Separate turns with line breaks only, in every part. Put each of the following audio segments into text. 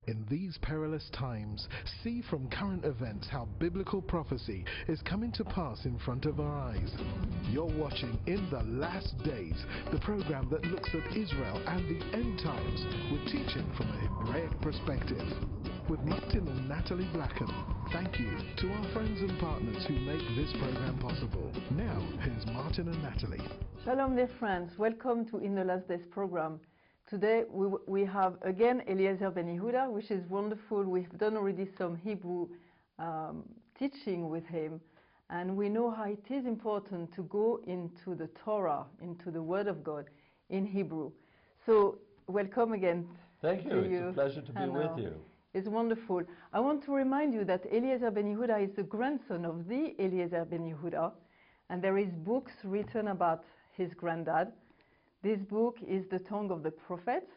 In these perilous times, see from current events how biblical prophecy is coming to pass in front of our eyes. You're watching In the Last Days, the program that looks at Israel and the end times with teaching from a Hebraic perspective. With Martin and Natalie Blackham, thank you to our friends and partners who make this program possible. Now, here's Martin and Natalie.
Shalom, dear friends. Welcome to In the Last Days program. Today we have again Eliezer ben Yehuda, which is wonderful. We've done already some Hebrew teaching with him, and we know how it is important to go into the Torah, into the Word of God in Hebrew. So welcome again.
Thank you. It's a pleasure to be with you.
It's wonderful. I want to remind you that Eliezer ben Yehuda is the grandson of the Eliezer ben Yehuda, and there is books written about his granddad. This book is the Tongue of the Prophet,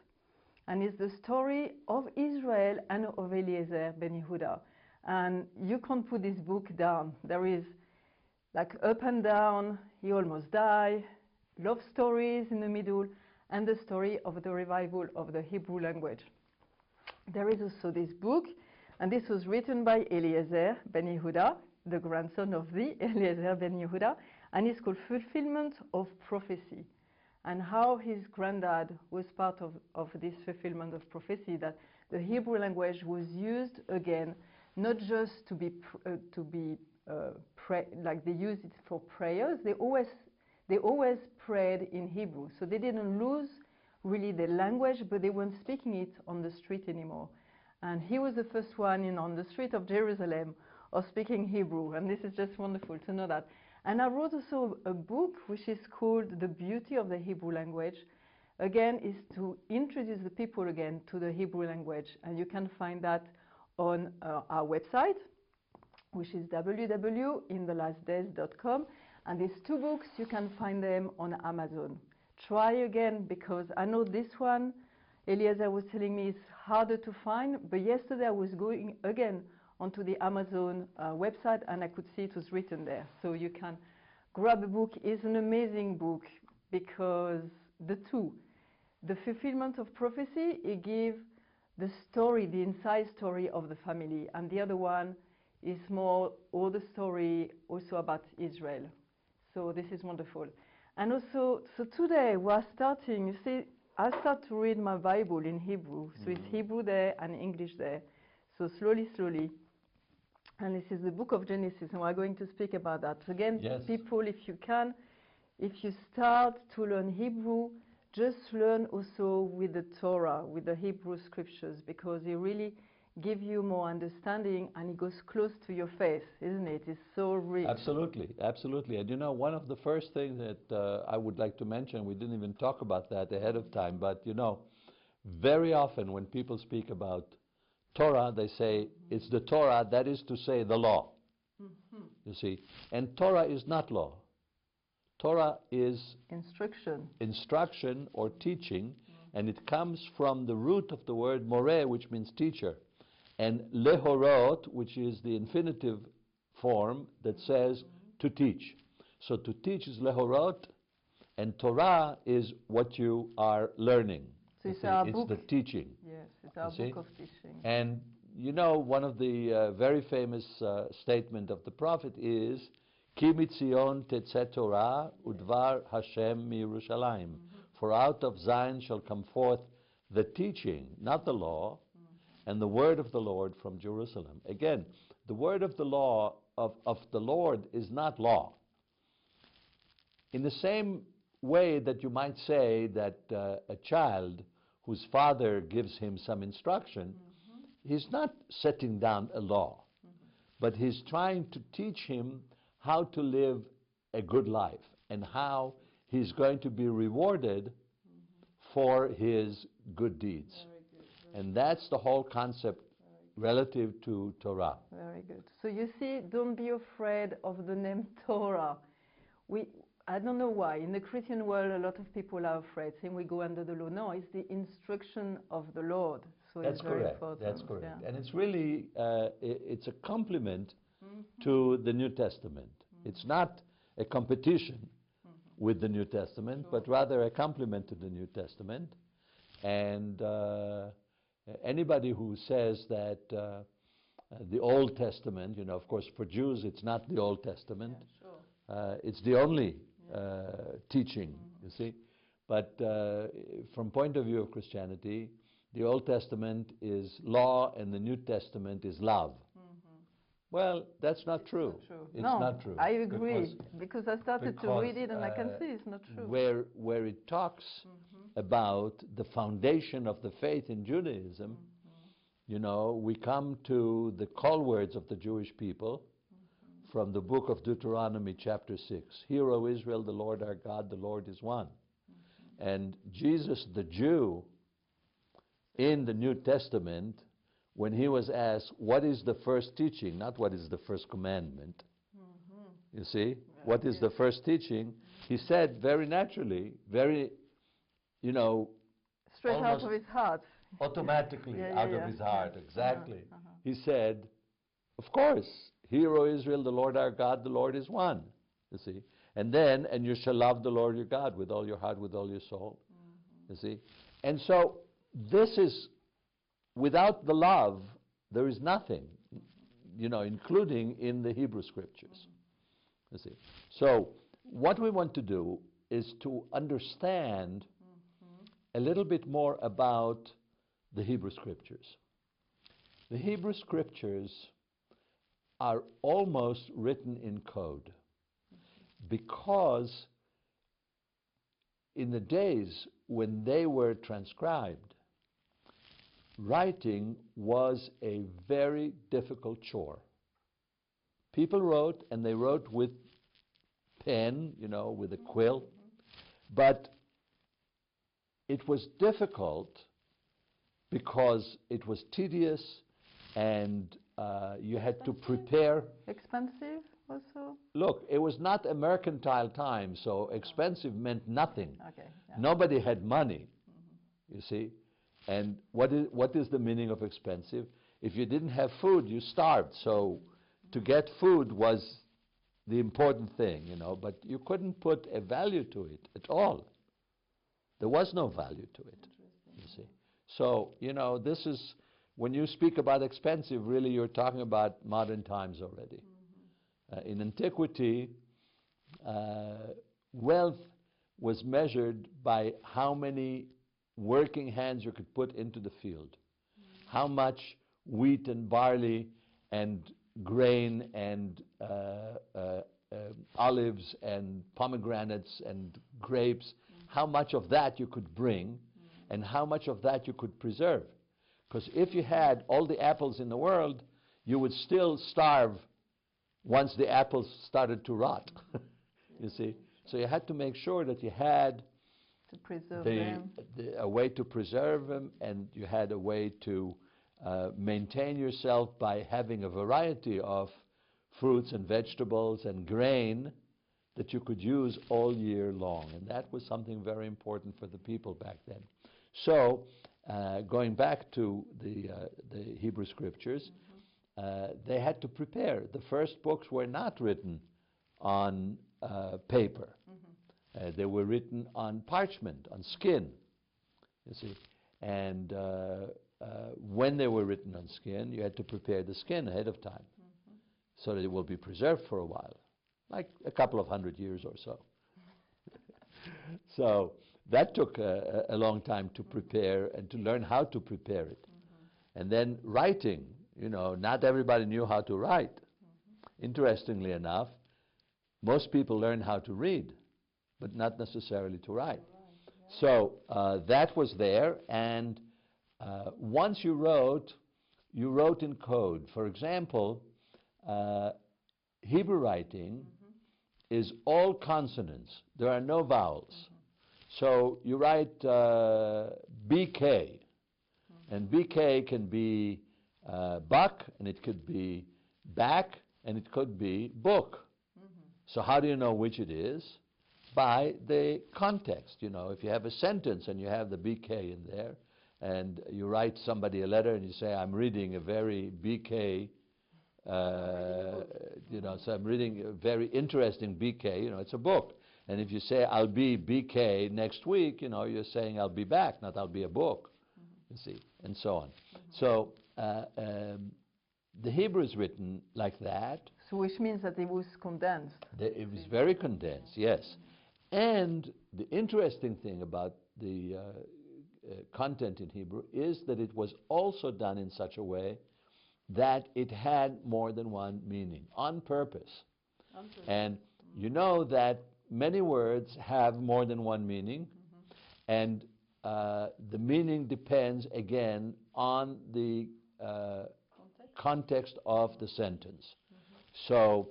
and is the story of Israel and of Eliezer ben Yehuda. And you can't put this book down. There is like up and down, he almost died, love stories in the middle, and the story of the revival of the Hebrew language. There is also this book, and this was written by Eliezer ben Yehuda, the grandson of the Eliezer ben Yehuda, and it's called Fulfillment of Prophecy. And how his granddad was part of this fulfillment of prophecy, that the Hebrew language was used again, not just to be like they used it for prayers. They always prayed in Hebrew, so they didn't lose really the language, but they weren't speaking it on the street anymore. And he was the first one on the street of Jerusalem of speaking Hebrew, and this is just wonderful to know that. And I wrote also a book which is called The Beauty of the Hebrew Language. Again, is to introduce the people again to the Hebrew language. And you can find that on our website, which is www.inthelastdays.com. And these two books, you can find them on Amazon. Try again, because I know this one, Eliezer was telling me, is harder to find. But yesterday I was going again onto the Amazon website, and I could see it was written there. So you can grab a book. It's an amazing book, because the fulfillment of prophecy, it gives the story, the inside story of the family, and the other one is more all the story also about Israel. So this is wonderful. And also, so today we are starting, you see, I start to read my Bible in Hebrew. So it's Hebrew there and English there. So slowly. And this is the book of Genesis, and we're going to speak about that. Again, yes. People, if you start to learn Hebrew, just learn also with the Torah, with the Hebrew scriptures, because it really gives you more understanding, and it goes close to your faith, isn't it? It's so rich.
Absolutely. And you know, one of the first things that I would like to mention, we didn't even talk about that ahead of time, but you know, very often when people speak about Torah, they say it's the Torah, that is to say the law. You see, and Torah is not law. Torah is instruction or teaching, and it comes from the root of the word moreh, which means teacher, and lehorot, which is the infinitive form that says to teach. So to teach is lehorot, and Torah is what you are learning.
So it's our book.
The teaching.
Yes, it's our book of teaching.
And you know, one of the very famous statement of the prophet is, Ki mitzion tetzeh Torah udvar Hashem miYerushalayim. For out of Zion shall come forth the teaching, not the law, and the word of the Lord from Jerusalem. Again, the word of the law of the Lord is not law. In the same way that you might say that a child whose father gives him some instruction, he's not setting down a law, but he's trying to teach him how to live a good life and how he's going to be rewarded for his good deeds. And that's the whole concept relative to Torah.
Very good. So you see, don't be afraid of the name Torah. I don't know why. In the Christian world, a lot of people are afraid, saying we go under the law. No, it's the instruction of the Lord. So
that's
it's very
correct.
important.
That's correct.
Yeah.
And it's really, it's a complement to the New Testament. It's not a competition with the New Testament, but rather a complement to the New Testament. And Anybody who says that the Old Testament, of course, for Jews it's not the Old Testament.
Yeah, sure.
It's the only teaching, you see. But from point of view of Christianity, the Old Testament is law and the New Testament is love. Well, that's not true. It's not true.
I agree, because I started to read it and I can see it's not true.
Where it talks about the foundation of the faith in Judaism, we come to the call words of the Jewish people from the book of Deuteronomy chapter 6. Hear, O Israel, the Lord our God, the Lord is one. And Jesus the Jew in the New Testament, when he was asked, what is the first teaching, not what is the first commandment, you see, what is the first teaching, he said very naturally, very,
straight out of his heart.
Automatically out of his heart, exactly. He said, of course, hear, O Israel, the Lord our God, the Lord is one, you see. And then, and you shall love the Lord your God with all your heart, with all your soul, you see. And so, this is, without the love, there is nothing, including in the Hebrew Scriptures, you see. So, what we want to do is to understand a little bit more about the Hebrew Scriptures. The Hebrew Scriptures are almost written in code, because in the days when they were transcribed, writing was a very difficult chore. People wrote, and they wrote with pen, with a quill, but it was difficult because it was tedious, and you had to prepare.
Expensive also?
Look, it was not a mercantile time, so expensive meant nothing.
Okay. Yeah.
Nobody had money, you see. And what is the meaning of expensive? If you didn't have food, you starved. So to get food was the important thing, but you couldn't put a value to it at all. There was no value to it, you see. So, this is, when you speak about expensive, really you're talking about modern times already. In antiquity, wealth was measured by how many working hands you could put into the field, how much wheat and barley and grain and olives and pomegranates and grapes, how much of that you could bring and how much of that you could preserve. Because if you had all the apples in the world, you would still starve once the apples started to rot, you see. So you had to make sure that you had
to preserve them.
A way to preserve them, and you had a way to maintain yourself by having a variety of fruits and vegetables and grain that you could use all year long. And that was something very important for the people back then. So, going back to the Hebrew Scriptures, they had to prepare. The first books were not written on paper. They were written on parchment, on skin, you see. And when they were written on skin, you had to prepare the skin ahead of time so that it will be preserved for a while, like a couple of 100 years or so. So that took a long time to prepare and to learn how to prepare it. And then writing, not everybody knew how to write. Interestingly enough, most people learn how to read, but not necessarily to write. So that was there, and once you wrote in code. For example, Hebrew writing is all consonants. There are no vowels. So you write BK, and BK can be buck, and it could be back, and it could be book. So how do you know which it is? By the context. If you have a sentence and you have the BK in there, and you write somebody a letter and you say, I'm reading a very BK, so I'm reading a very interesting BK, it's a book. And if you say, I'll be BK next week, you're saying I'll be back, not I'll be a book, you see. and so on. So the Hebrew is written like that.
So which means that it was condensed.
It was very condensed, yes. And the interesting thing about the content in Hebrew is that it was also done in such a way that it had more than one meaning, on purpose. And you know that many words have more than one meaning, and the meaning depends, again, on the context of the sentence. So,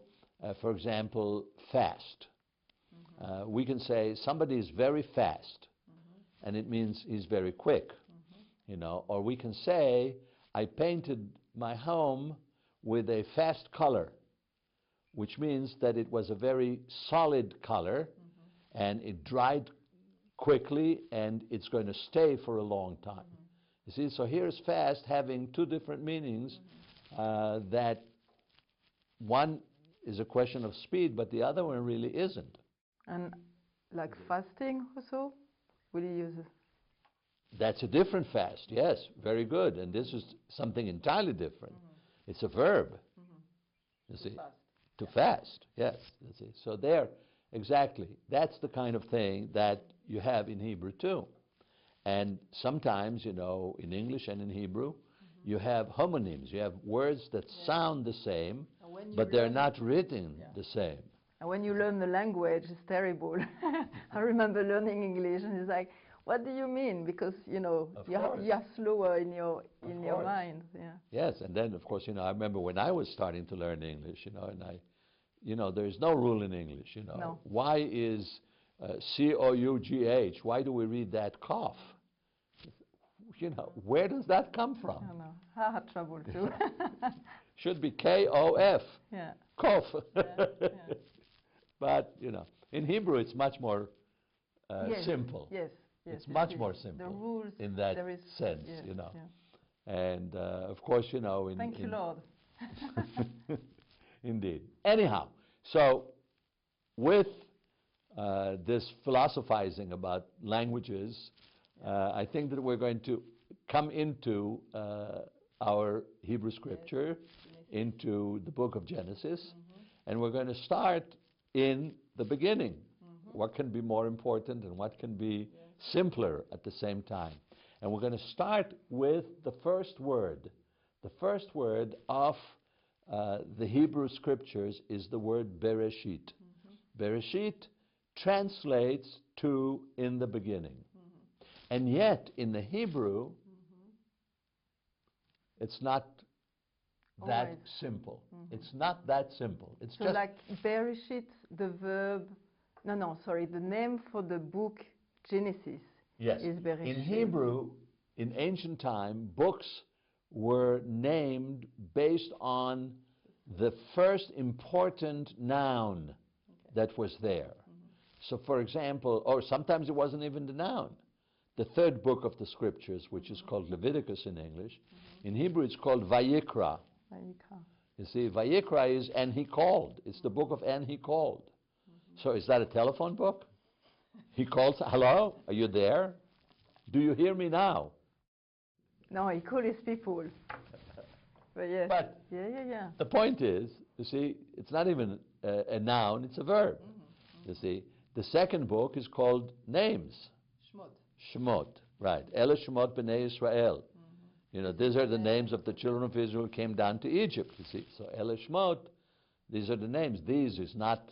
for example, fast. We can say somebody is very fast, and it means he's very quick, you know. Or we can say, I painted my home with a fast color, which means that it was a very solid color, and it dried quickly, and it's going to stay for a long time. You see, so here's fast having two different meanings, that one is a question of speed, but the other one really isn't.
And like fasting also, will you use it?
That's a different fast, yes, very good. And this is something entirely different. It's a verb, you see, to fast, yes. You see. So there, exactly, that's the kind of thing that you have in Hebrew too. And sometimes, you know, in English and in Hebrew, you have homonyms. You have words that sound the same, but they're not written the same.
And when you learn the language, it's terrible. I remember learning English, and it's like, what do you mean? Because, you know, you're slower in your mind. Yeah.
Yes, and then, of course, you know, I remember when I was starting to learn English, you know, and there's no rule in English, you know.
No.
Why is C-O-U-G-H? Why do we read that cough? You know, where does that come from?
I know. I had trouble too.
Should be K-O-F.
Yeah.
Cough.
Yeah.
But, you know, in Hebrew it's much more simple.
Yes.
It's much more simple.
The rules,
in that sense,
yes,
you know.
Yeah.
And, of course, you know...
Thank you, Lord.
Indeed. Anyhow, so with this philosophizing about languages, I think that we're going to come into our Hebrew scripture, into the book of Genesis, and we're going to start in the beginning. What can be more important and what can be simpler at the same time. And we're going to start with the first word. The first word of the Hebrew scriptures is the word Bereshit. Bereshit translates to in the beginning. And yet, in the Hebrew, it's not that simple. It's not that simple. It's
so
just
like Bereshit, the verb, the name for the book Genesis is Bereshit.
In Hebrew, in ancient time, books were named based on the first important noun that was there. So, for example, or sometimes it wasn't even the noun. The third book of the scriptures, which is called Leviticus in English, in Hebrew it's called Vayikra. You see, Vayikra is and he called. It's the book of and he called. So is that a telephone book? He calls, hello, are you there? Do you hear me now?
No, he called his people. But yes.
But
yeah.
the point is, you see, it's not even a noun, it's a verb. You see, the second book is called names. Shemot, right. Ele Shemot B'nai Israel. You know, these are the names of the children of Israel who came down to Egypt, you see. So Ele Shemot, these are the names. These is not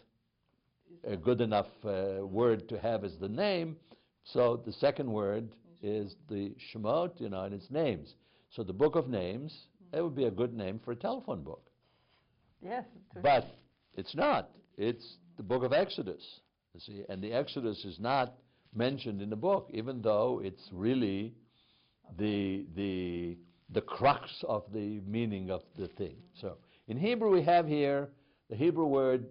a good enough word to have as the name. So the second word is the Shemot, you know, and it's names. So the book of names, that would be a good name for a telephone book.
Yes.
But it's not. It's the book of Exodus, you see. And the Exodus is not mentioned in the book, even though it's really the crux of the meaning of the thing. So in Hebrew we have here the Hebrew word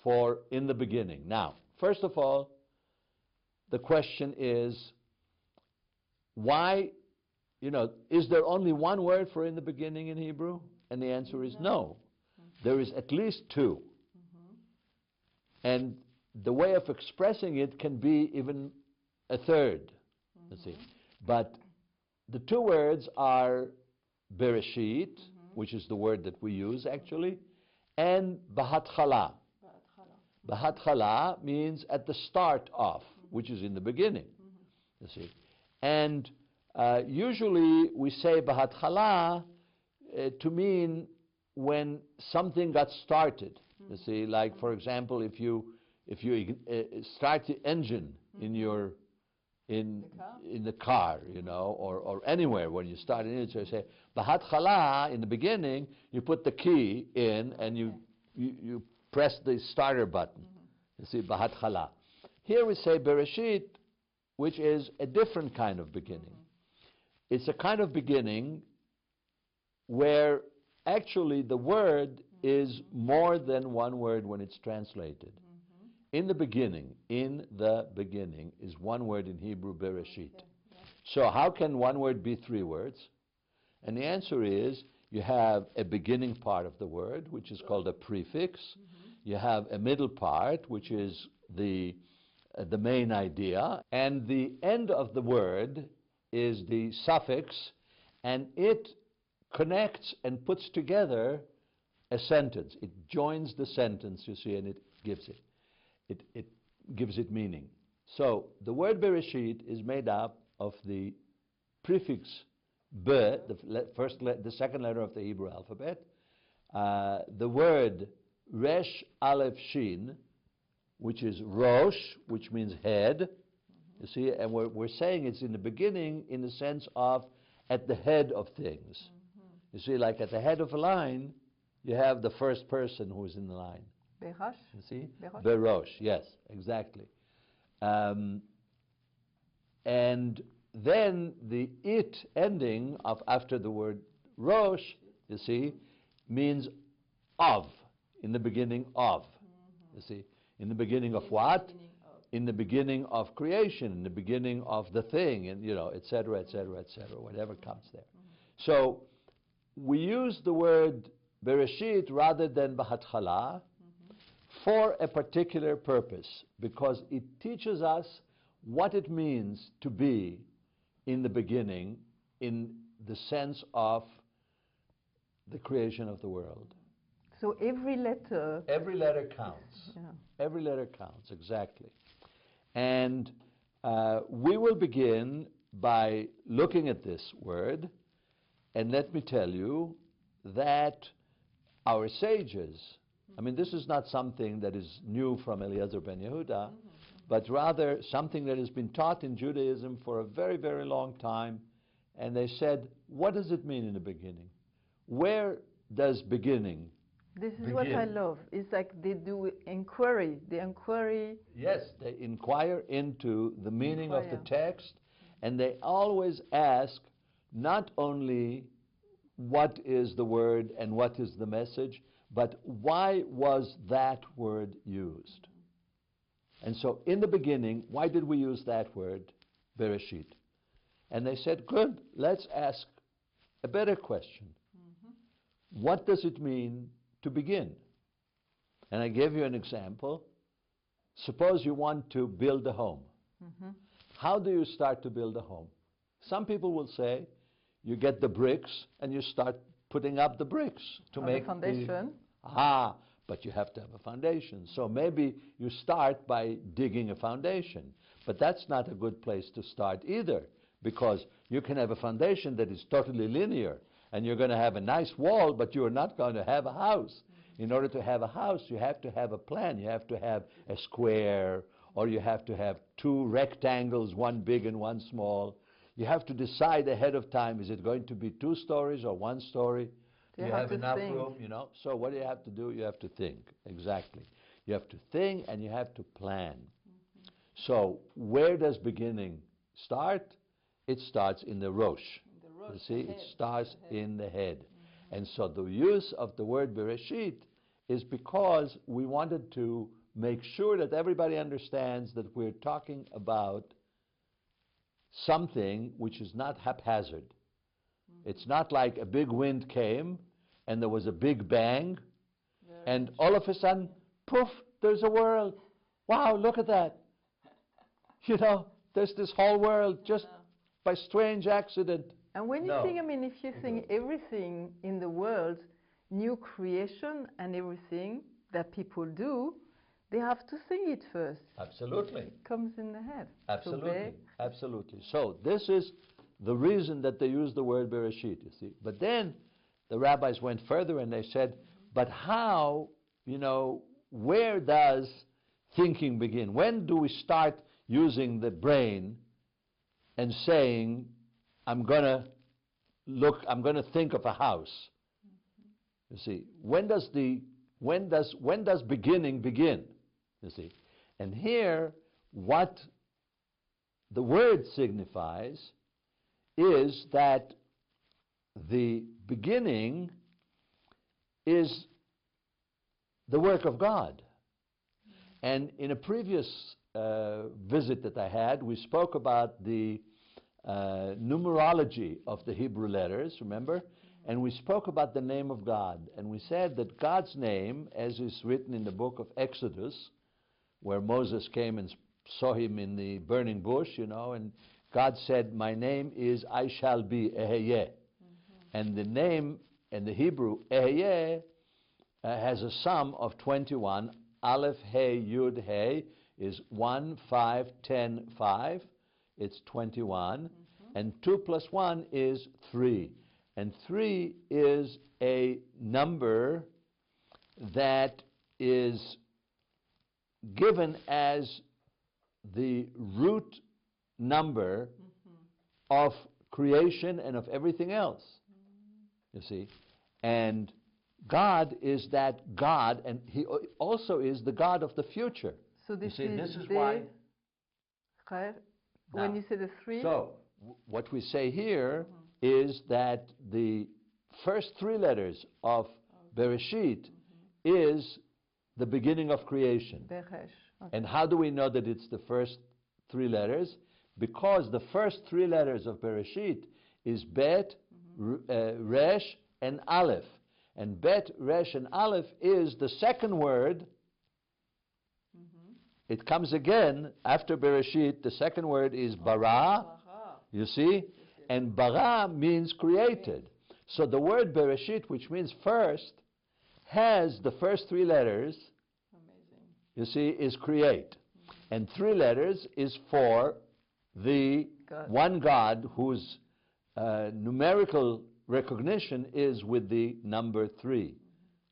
for in the beginning. Now, first of all, the question is, why, you know, is there only one word for in the beginning in Hebrew? And the answer is no. There is at least two. And the way of expressing it can be even a third, you see. But the two words are Bereshit, which is the word that we use actually, and Bahatchala. Bahatchala means at the start of, which is in the beginning. You see, and usually we say Bahatchala to mean when something got started. You see, like for example, if you start the engine in your in the car, you know, or anywhere when you start it, so you say Bahatchala, in the beginning, you put the key in and you press the starter button. You see, Bahatchala. Here we say Bereshit, which is a different kind of beginning. It's a kind of beginning where actually the word is more than one word when it's translated. In the beginning is one word in Hebrew, Bereshit. So how can one word be three words? And the answer is you have a beginning part of the word, which is called a prefix. You have a middle part, which is the main idea. And the end of the word is the suffix, and it connects and puts together a sentence. It joins the sentence, you see, and it gives it. It gives it meaning. So the word Bereshit is made up of the prefix B, the second letter of the Hebrew alphabet, the word Resh Aleph Shin, which is Rosh, which means head. You see, and we're saying it's in the beginning in the sense of at the head of things. You see, like at the head of a line, you have the first person who is in the line.
Berosh.
You see?
Berosh.
Berosh, yes, exactly. And then the it ending of after the word Rosh, you see, means of, in the beginning of. You see, in the beginning of what? In the beginning of creation, in the beginning of the thing, and you know, etc., etc., etc., whatever comes there. So we use the word Bereshit rather than Bahatchala for a particular purpose, because it teaches us what it means to be in the beginning in the sense of the creation of the world.
So every letter
Counts.
Yeah.
Every letter counts, exactly. And we will begin by looking at this word, and let me tell you that our sages, I mean, this is not something that is new from Eliezer ben Yehuda, but rather something that has been taught in Judaism for a very, very long time. And they said, what does it mean in the beginning? Where does beginning
This is
begin?
what I love. It's like they do inquiry. The inquiry.
Yes, they inquire into the meaning of the
Inquire.
text, and they always ask not only what is the word and what is the message, but why was that word used? And so in the beginning, why did we use that word, Bereshit? And they said, good, let's ask a better question. What does it mean to begin? And I gave you an example. Suppose you want to build a home. How do you start to build a home? Some people will say, you get the bricks and you start putting up the bricks to
On
make
the foundation.
But you have to have a foundation. So maybe you start by digging a foundation. But that's not a good place to start either, because you can have a foundation that is totally linear, and you're going to have a nice wall, but you're not going to have a house. In order to have a house, you have to have a plan. You have to have a square, or you have to have two rectangles, one big and one small. You have to decide ahead of time, is it going to be 2 stories or 1 story? Do you have enough room, you know? So what do you have to do? You have to think, exactly. You have to think and you have to plan. So where does beginning start? It starts in the Rosh. You see, it starts in the head. And so the use of the word Bereshit is because we wanted to make sure that everybody understands that we're talking about something which is not haphazard. It's not like a big wind came and there was a big bang and all of a sudden, poof, there's a world. Wow, look at that. You know, there's this whole world just by strange accident.
And when you
No.
think, I mean, if you think everything in the world, new creation and everything that people do, they have to think it first.
Absolutely.
It comes in the head.
Absolutely. Absolutely. So this is the reason that they use the word Bereshit, you see. But then the rabbis went further and they said, but how, where does thinking begin? When do we start using the brain and saying, I'm going to think of a house? You see, when does beginning begin? You see, and here what the word signifies is that the beginning is the work of God. And in a previous visit that I had, we spoke about the numerology of the Hebrew letters, remember? And we spoke about the name of God. And we said that God's name, as is written in the book of Exodus, where Moses came and saw him in the burning bush, and God said, my name is I shall be, Eheyeh. And the name in the Hebrew, Eheyeh, has a sum of 21. Aleph, Hey, Yud, Hey is 1, 5, 10, 5. It's 21. And 2 plus 1 is 3. And 3 is a number that is given as the root number of creation and of everything else, you see. And God is that God, and He also is the God of the future.
So this
is
why.
Now,
when you say the 3.
So what we say here is that the first 3 letters of Bereshit is the beginning of creation.
Beresh. Okay.
And how do we know that it's the first 3 letters? Because the first 3 letters of Bereshit is Bet, Resh, and Aleph. And Bet, Resh, and Aleph is the second word. It comes again after Bereshit. The second word is bara. You see? And bara means created. So the word Bereshit, which means first, has the first 3 letters.
Amazing.
You see, is create. And 3 letters is for the one God whose numerical recognition is with the number 3.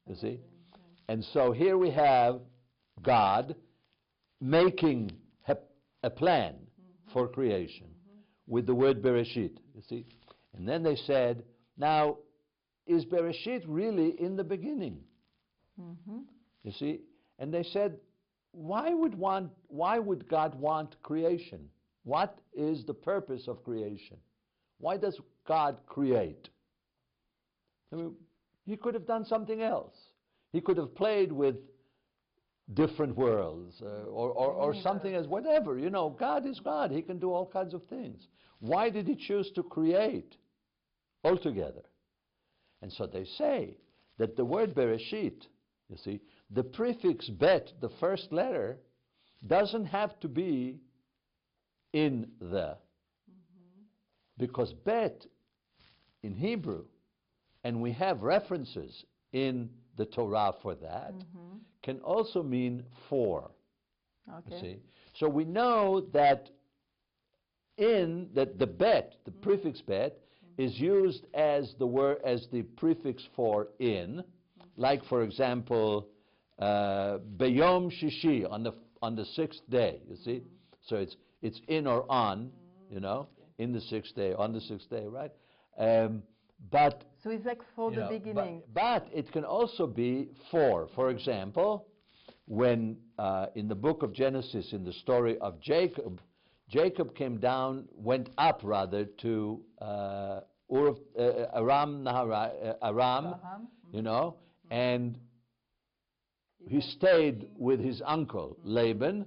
You see? And so here we have God making a plan for creation with the word Bereshit, you see. And then they said, now, is Bereshit really in the beginning? You see? And they said, why would God want creation? What is the purpose of creation? Why does God create? I mean, He could have done something else. He could have played with different worlds or something as whatever. God is God. He can do all kinds of things. Why did He choose to create altogether? And so they say that the word Bereshit, you see, the prefix bet, the first letter, doesn't have to be in the. Because bet in Hebrew, and we have references in the Torah for that, can also mean for.
Okay.
You see? So we know that the bet, the prefix bet, is used as the prefix for in, like for example, Beyom Shishi on the 6th day. You see, so it's in or on, in the 6th day, on the 6th day, right? But
so it's like for the beginning.
But it can also be for. For example, when in the book of Genesis, in the story of Jacob, Jacob went up to Aram, and he stayed with his uncle Laban,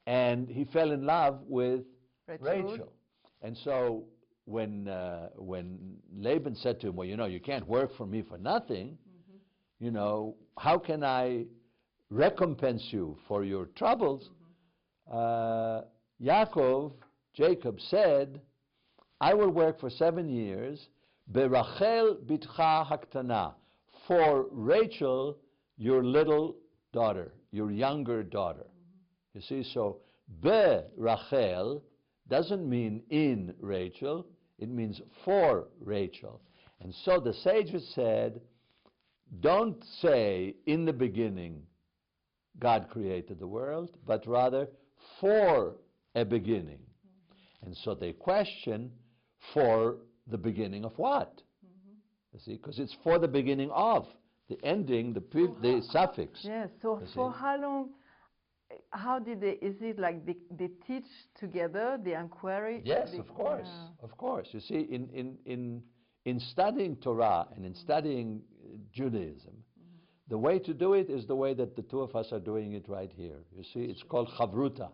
and he fell in love with Rachel. And so when Laban said to him, well, you can't work for me for nothing, how can I recompense you for your troubles? Jacob said, I will work for 7 years, berachel bitcha haktana, for Rachel, your little daughter, your younger daughter. You see, so berachel doesn't mean in Rachel, it means for Rachel. And so the sages said, don't say in the beginning God created the world, but rather for a beginning. And so they question, for the beginning of what? You see, because it's for the beginning of, the ending, the suffix.
Yes, so for how long, how did they, is it like they teach together, the inquiry?
Yes, of course, of course. You see, in studying Torah and in studying Judaism, the way to do it is the way that the two of us are doing it right here. You see, it's called chavruta.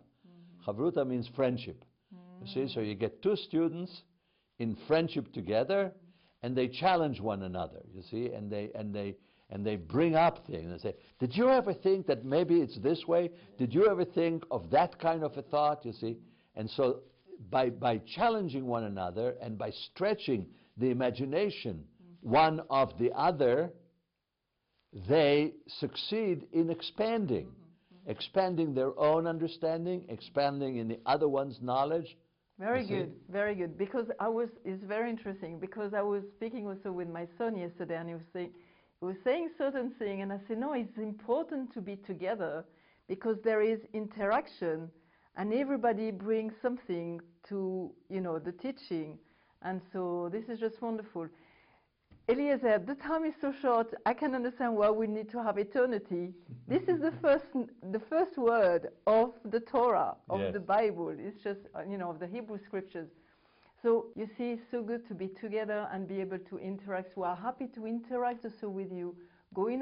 Chavruta means friendship. You see, so you get two students in friendship together, and they challenge one another. You see, and they bring up things and say, "Did you ever think that maybe it's this way? Did you ever think of that kind of a thought?" You see, and so by challenging one another and by stretching the imagination one of the other, they succeed in expanding their own understanding, expanding in the other one's knowledge.
Very good, very good. Because it's very interesting, because I was speaking also with my son yesterday, and he was saying certain things, and I said, no, it's important to be together, because there is interaction, and everybody brings something to, the teaching. And so this is just wonderful. Eliezer, the time is so short, I can understand why we need to have eternity. This is the first word of the Torah, of the Bible. It's just, of the Hebrew scriptures. So you see, it's so good to be together and be able to interact. We are happy to interact also with you. Go in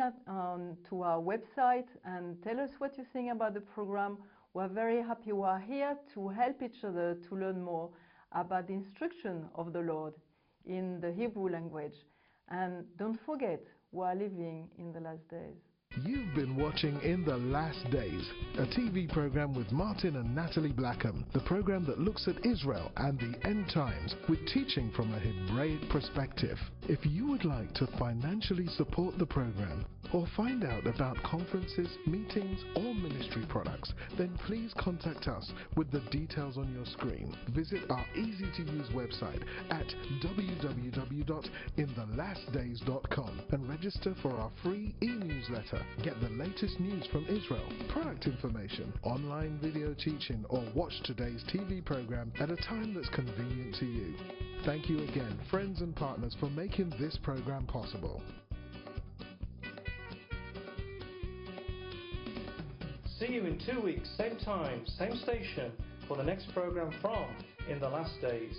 to our website and tell us what you think about the program. We're very happy. We are here to help each other to learn more about the instruction of the Lord in the Hebrew language. And don't forget, we are living in the last days.
You've been watching In the Last Days, a TV program with Martin and Natalie Blackham, the program that looks at Israel and the end times with teaching from a Hebraic perspective. If you would like to financially support the program or find out about conferences, meetings or ministry products, then please contact us with the details on your screen. Visit our easy-to-use website at www.inthelastdays.com and register for our free e-newsletter. Get the latest news from Israel, product information, online video teaching, or watch today's TV program at a time that's convenient to you. Thank you again, friends and partners, for making this program possible.
See you in 2 weeks, same time, same station, for the next program from In the Last Days.